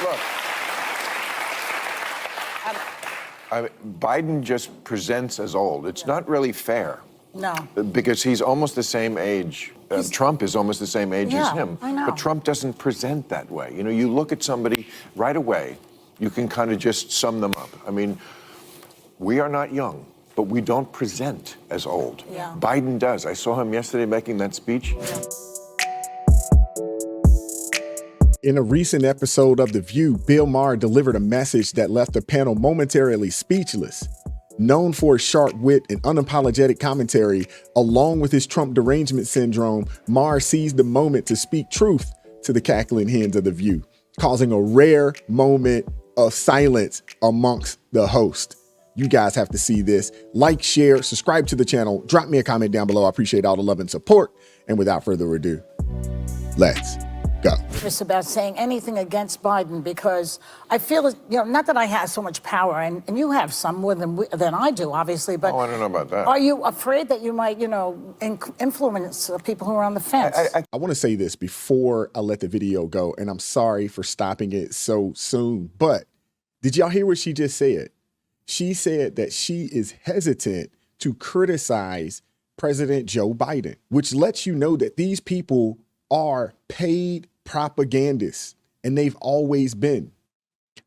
Look, Biden just presents as old. It's not really fair. No. Because he's almost the same age. Trump is almost the same age as him. I know. But Trump doesn't present that way. You know, you look at somebody right away, you can kind of just sum them up. I mean, we are not young, but we don't present as old. Yeah. Biden does. I saw him yesterday making that speech. Yeah. In a recent episode of The View, Bill Maher delivered a message that left the panel momentarily speechless. Known for his sharp wit and unapologetic commentary, along with his Trump derangement syndrome, Maher seized the moment to speak truth to the cackling hens of The View, causing a rare moment of silence amongst the host. You guys have to see this. Like, share, subscribe to the channel, drop me a comment down below. I appreciate all the love and support. And without further ado, let's go. Just about saying anything against Biden, because I feel, not that I have so much power, and you have some more than I do, obviously, but Oh, I don't know about that. Are you afraid that you might, influence people who are on the fence? I want to say this before I let the video go, and I'm sorry for stopping it so soon, but did y'all hear what she just said? She said that she is hesitant to criticize President Joe Biden, which lets you know that these people are paid propagandists, and they've always been.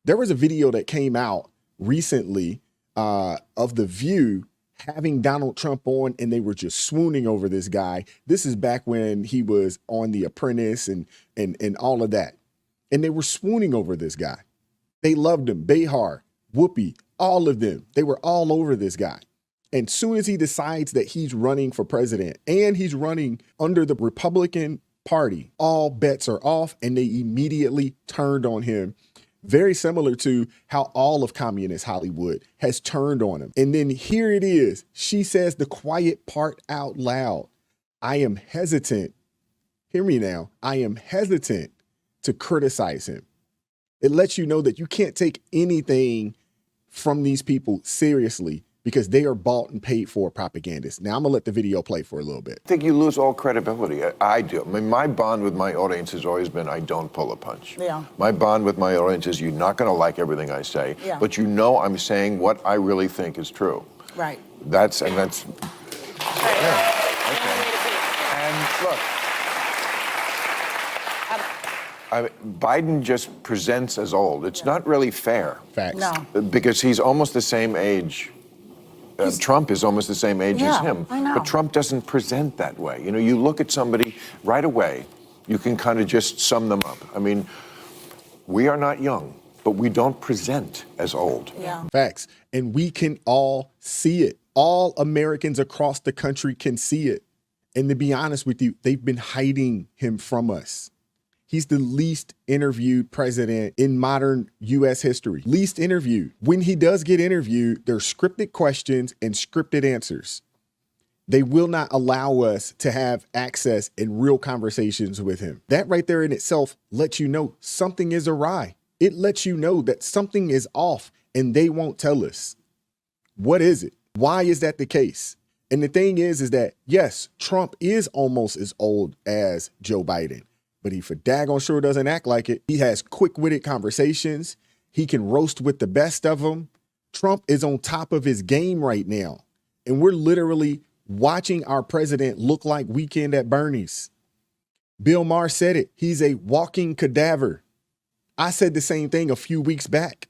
There was a video that came out recently of The View having Donald Trump on, and they were just swooning over this guy. This is back when he was on The Apprentice and all of that. And they were swooning over this guy. They loved him. Maher, Whoopi, all of them. They were all over this guy. And soon as he decides that he's running for president and he's running under the Republican Party, all bets are off, and they immediately turned on him. Very similar to how all of communist Hollywood has turned on him. And then here it is. She says the quiet part out loud. I am hesitant. Hear me now. I am hesitant to criticize him. It lets you know that you can't take anything from these people seriously because they are bought and paid for propagandists. Now, I'm going to let the video play for a little bit. I think you lose all credibility. I do. I mean, my bond with my audience has always been I don't pull a punch. Yeah. My bond with my audience is you're not going to like everything I say, but you know I'm saying what I really think is true. Right. That's. Right. Yeah. Okay. And look, Biden just presents as old. It's not really fair. Facts. No. Because he's almost the same age. Trump is almost the same age as him. I know. But Trump doesn't present that way. You know, you look at somebody right away, you can kind of just sum them up. I mean, we are not young, but we don't present as old. Yeah. Facts. And we can all see it. All Americans across the country can see it. And to be honest with you, they've been hiding him from us. He's the least interviewed president in modern U.S. history. Least interviewed. When he does get interviewed, there's scripted questions and scripted answers. They will not allow us to have access in real conversations with him. That right there in itself lets you know something is awry. It lets you know that something is off and they won't tell us. What is it? Why is that the case? And the thing is that, yes, Trump is almost as old as Joe Biden. But he for daggone sure doesn't act like it. He has quick-witted conversations. He can roast with the best of them. Trump is on top of his game right now. And we're literally watching our president look like Weekend at Bernie's. Bill Maher said it. He's a walking cadaver. I said the same thing a few weeks back.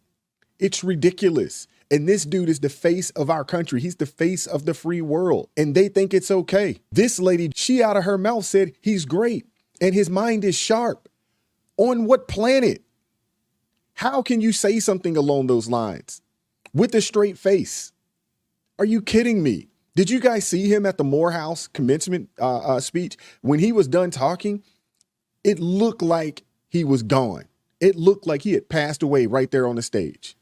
It's ridiculous. And this dude is the face of our country. He's the face of the free world. And they think it's okay. This lady, she out of her mouth said he's great. And his mind is sharp. On what planet? How can you say something along those lines with a straight face? Are you kidding me? Did you guys see him at the Morehouse commencement speech? When he was done talking, it looked like he was gone. It looked like he had passed away right there on the stage.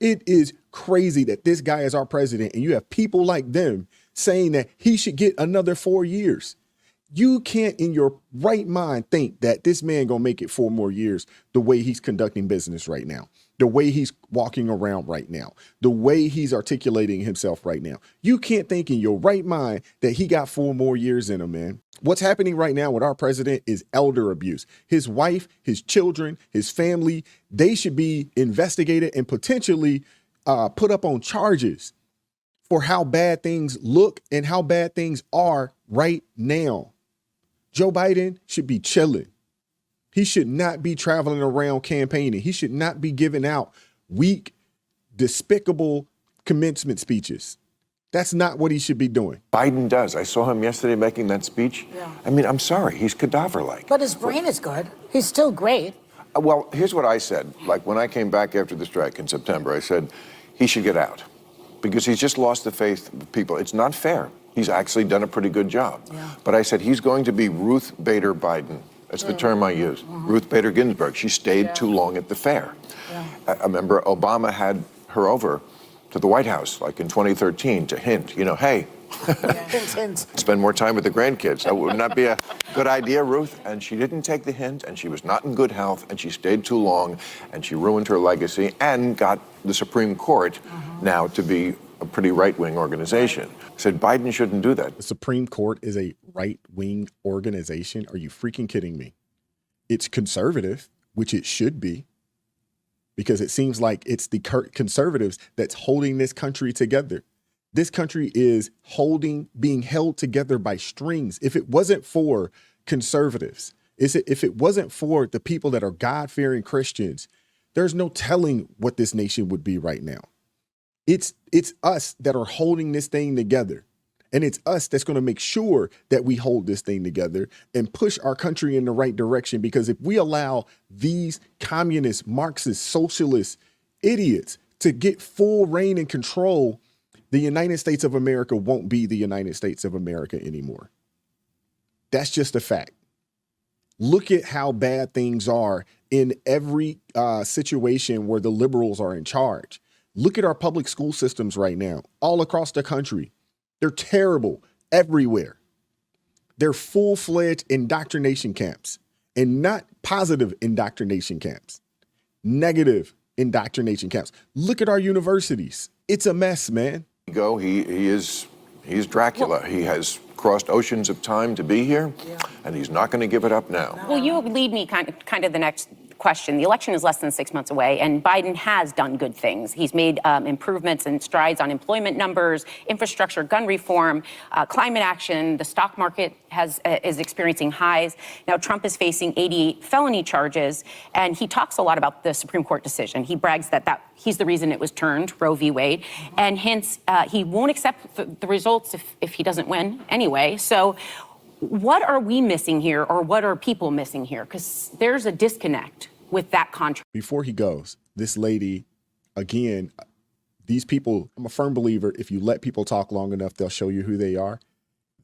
It is crazy that this guy is our president and you have people like them saying that he should get another 4 years. You can't in your right mind think that this man gonna make it 4 more years the way he's conducting business right now, the way he's walking around right now, the way he's articulating himself right now. You can't think in your right mind that he got 4 more years in him, man. What's happening right now with our president is elder abuse. His wife, his children, his family, they should be investigated and potentially put up on charges for how bad things look and how bad things are right now. Joe Biden should be chilling. He should not be traveling around campaigning. He should not be giving out weak, despicable commencement speeches. That's not what he should be doing. Biden does. I saw him yesterday making that speech. Yeah. I mean, I'm sorry, he's cadaver-like. But his brain is good. He's still great. Well, here's what I said. Like when I came back after the strike in September, I said he should get out because he's just lost the faith of people. It's not fair. He's actually done a pretty good job. Yeah. But I said he's going to be Ruth Bader Biden. That's the term I used. Ruth Bader Ginsburg. She stayed too long at the fair. Yeah. I remember Obama had her over to the White House, like in 2013, to hint, you know, hey, spend more time with the grandkids. That would not be a good idea, Ruth. And she didn't take the hint, and she was not in good health, and she stayed too long, and she ruined her legacy and got the Supreme Court now to be a pretty right-wing organization. Said Biden shouldn't do that. The Supreme Court is a right-wing organization. Are you freaking kidding me? It's conservative, which it should be, because it seems like it's the conservatives that's holding this country together. This country is being held together by strings. If it wasn't for conservatives, if it wasn't for the people that are God-fearing Christians, there's no telling what this nation would be right now. It's us that are holding this thing together. And it's us that's going to make sure that we hold this thing together and push our country in the right direction. Because if we allow these communist, Marxist, socialist idiots to get full reign and control, the United States of America won't be the United States of America anymore. That's just a fact. Look at how bad things are in every situation where the liberals are in charge. Look at our public school systems right now, all across the country. They're terrible everywhere. They're full-fledged indoctrination camps, and not positive indoctrination camps, negative indoctrination camps. Look at our universities. It's a mess, man. He's Dracula. He has crossed oceans of time to be here, and he's not going to give it up now. Well, you lead me kind of the next question. The election is less than 6 months away, and Biden has done good things. He's made improvements and strides on employment numbers, infrastructure, gun reform, climate action. The stock market is experiencing highs. Now, Trump is facing 88 felony charges, and he talks a lot about the Supreme Court decision. He brags that he's the reason it was turned, Roe v. Wade, and hence he won't accept the results if he doesn't win anyway. So what are we missing here, or what are people missing here? Because there's a disconnect with that contract. Before he goes, this lady, again, these people, I'm a firm believer, if you let people talk long enough, they'll show you who they are.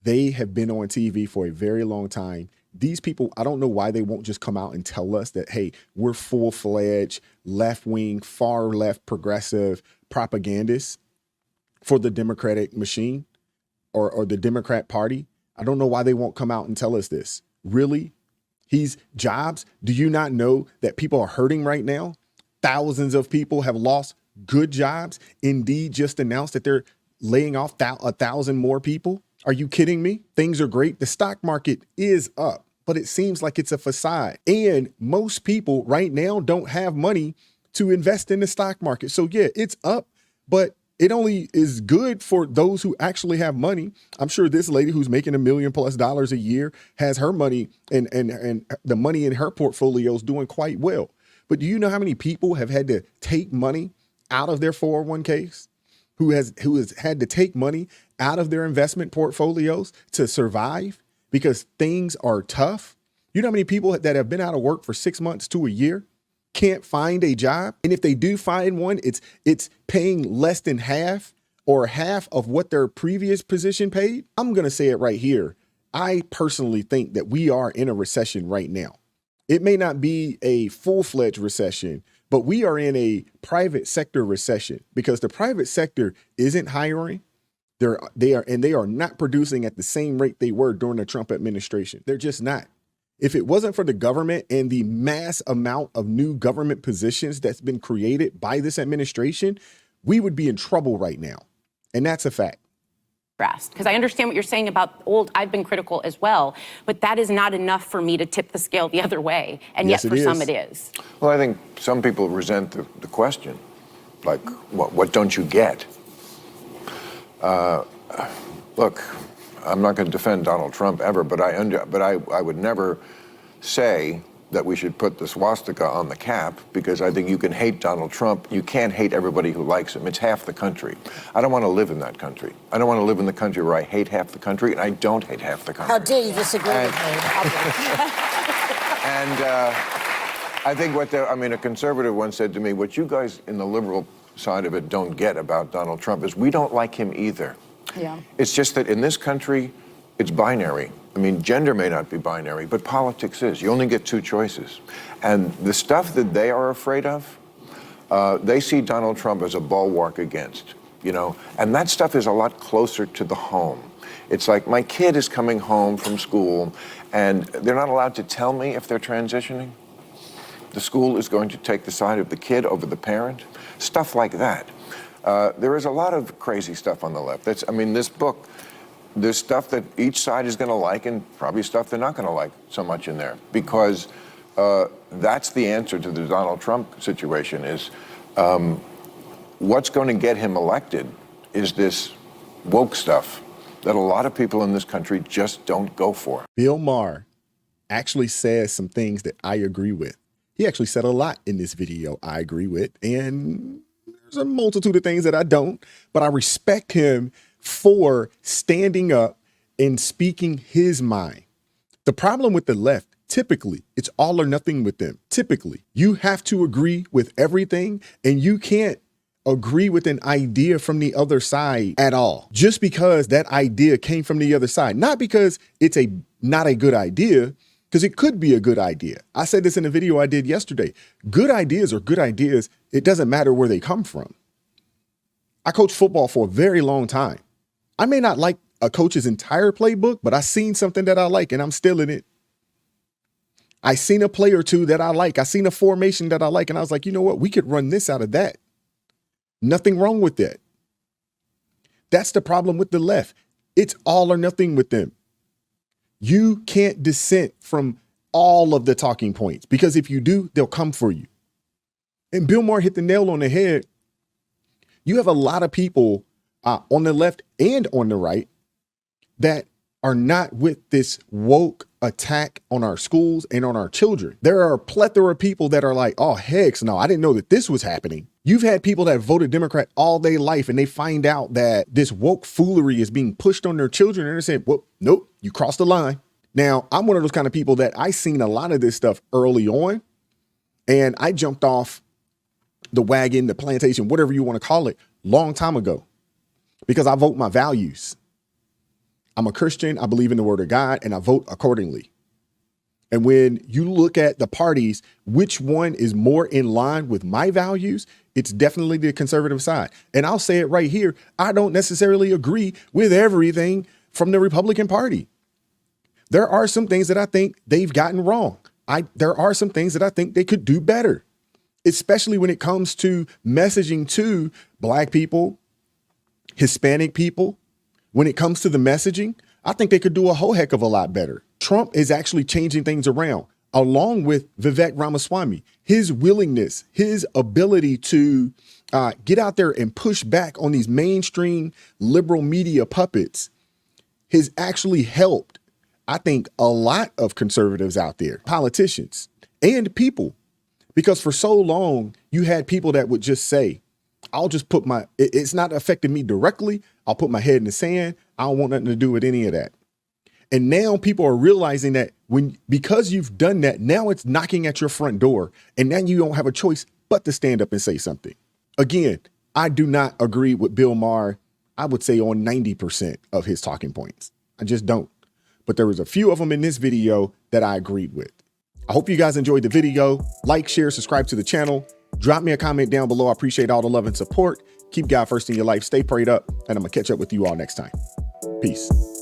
They have been on TV for a very long time. These people, I don't know why they won't just come out and tell us that, hey, we're full-fledged, left-wing, far-left, progressive propagandists for the Democratic machine or the Democrat Party. I don't know why they won't come out and tell us this. Really? Jobs. Do you not know that people are hurting right now? Thousands of people have lost good jobs. Indeed just announced that they're laying off 1,000 more people. Are you kidding me? Things are great. The stock market is up, but it seems like it's a facade. And most people right now don't have money to invest in the stock market. So yeah, it's up, but it only is good for those who actually have money. I'm sure this lady who's making $1 million+ a year has her money and the money in her portfolio is doing quite well. But do you know how many people have had to take money out of their 401ks? Who has had to take money out of their investment portfolios to survive because things are tough? You know how many people that have been out of work for 6 months to a year can't find a job? And if they do find one, it's paying less than half or half of what their previous position paid. I'm going to say it right here. I personally think that we are in a recession right now. It may not be a full-fledged recession, but we are in a private sector recession because the private sector isn't hiring. They are not producing at the same rate they were during the Trump administration. They're just not. If it wasn't for the government and the mass amount of new government positions that's been created by this administration, we would be in trouble right now. And that's a fact. Because I understand what you're saying about old. I've been critical as well, but that is not enough for me to tip the scale the other way. And Yes, yet for it some is. it is. Well, I think some people resent the question. Like, what don't you get? Look, I'm not going to defend Donald Trump ever, but I would never say that we should put the swastika on the cap, because I think you can hate Donald Trump. You can't hate everybody who likes him. It's half the country. I don't want to live in that country. I don't want to live in the country where I hate half the country, and I don't hate half the country. How dare you disagree with me? And I think a conservative once said to me, what you guys in the liberal side of it don't get about Donald Trump is we don't like him either. Yeah. It's just that in this country, it's binary. I mean, gender may not be binary, but politics is. You only get two choices. And the stuff that they are afraid of, they see Donald Trump as a bulwark against, and that stuff is a lot closer to the home. It's like my kid is coming home from school and they're not allowed to tell me if they're transitioning. The school is going to take the side of the kid over the parent, stuff like that. There is a lot of crazy stuff on the left. This book, there's stuff that each side is going to like and probably stuff they're not going to like so much in there, because that's the answer to the Donald Trump situation is what's going to get him elected is this woke stuff that a lot of people in this country just don't go for. Bill Maher actually says some things that I agree with. He actually said a lot in this video I agree with, and there's a multitude of things that I don't, but I respect him for standing up and speaking his mind. The problem with the left, typically, it's all or nothing with them. Typically, you have to agree with everything, and you can't agree with an idea from the other side at all, just because that idea came from the other side. Not because it's not a good idea, because it could be a good idea. I said this in a video I did yesterday. Good ideas are good ideas. It doesn't matter where they come from. I coached football for a very long time. I may not like a coach's entire playbook, but I seen something that I like and I'm still in it. I seen a play or two that I like. I seen a formation that I like, and I was like, you know what? We could run this out of that. Nothing wrong with that. That's the problem with the left. It's all or nothing with them. You can't dissent from all of the talking points, because if you do, they'll come for you. And Bill Maher hit the nail on the head. You have a lot of people on the left and on the right that are not with this woke attack on our schools and on our children. There are a plethora of people that are like, oh, heck no, I didn't know that this was happening. You've had people that voted Democrat all their life and they find out that this woke foolery is being pushed on their children, and they're saying, well, nope, you crossed the line. Now, I'm one of those kind of people that I seen a lot of this stuff early on, and I jumped off the wagon, the plantation, whatever you want to call it, long time ago, because I vote my values. I'm a Christian, I believe in the word of God, and I vote accordingly. And when you look at the parties, which one is more in line with my values, it's definitely the conservative side. And I'll say it right here, I don't necessarily agree with everything from the Republican Party. There are some things that I think they've gotten wrong. There are some things that I think they could do better, especially when it comes to messaging to Black people, Hispanic people. When it comes to the messaging, I think they could do a whole heck of a lot better. Trump is actually changing things around, along with Vivek Ramaswamy. His willingness, his ability to get out there and push back on these mainstream liberal media puppets has actually helped, I think, a lot of conservatives out there, politicians and people, because for so long you had people that would just say, I'll just put it's not affecting me directly. I'll put my head in the sand. I don't want nothing to do with any of that. And now people are realizing that because you've done that, now it's knocking at your front door, and now you don't have a choice but to stand up and say something. Again, I do not agree with Bill Maher, I would say on 90% of his talking points. I just don't. But there was a few of them in this video that I agreed with. I hope you guys enjoyed the video. Like, share, subscribe to the channel. Drop me a comment down below. I appreciate all the love and support. Keep God first in your life. Stay prayed up. And I'm going to catch up with you all next time. Peace.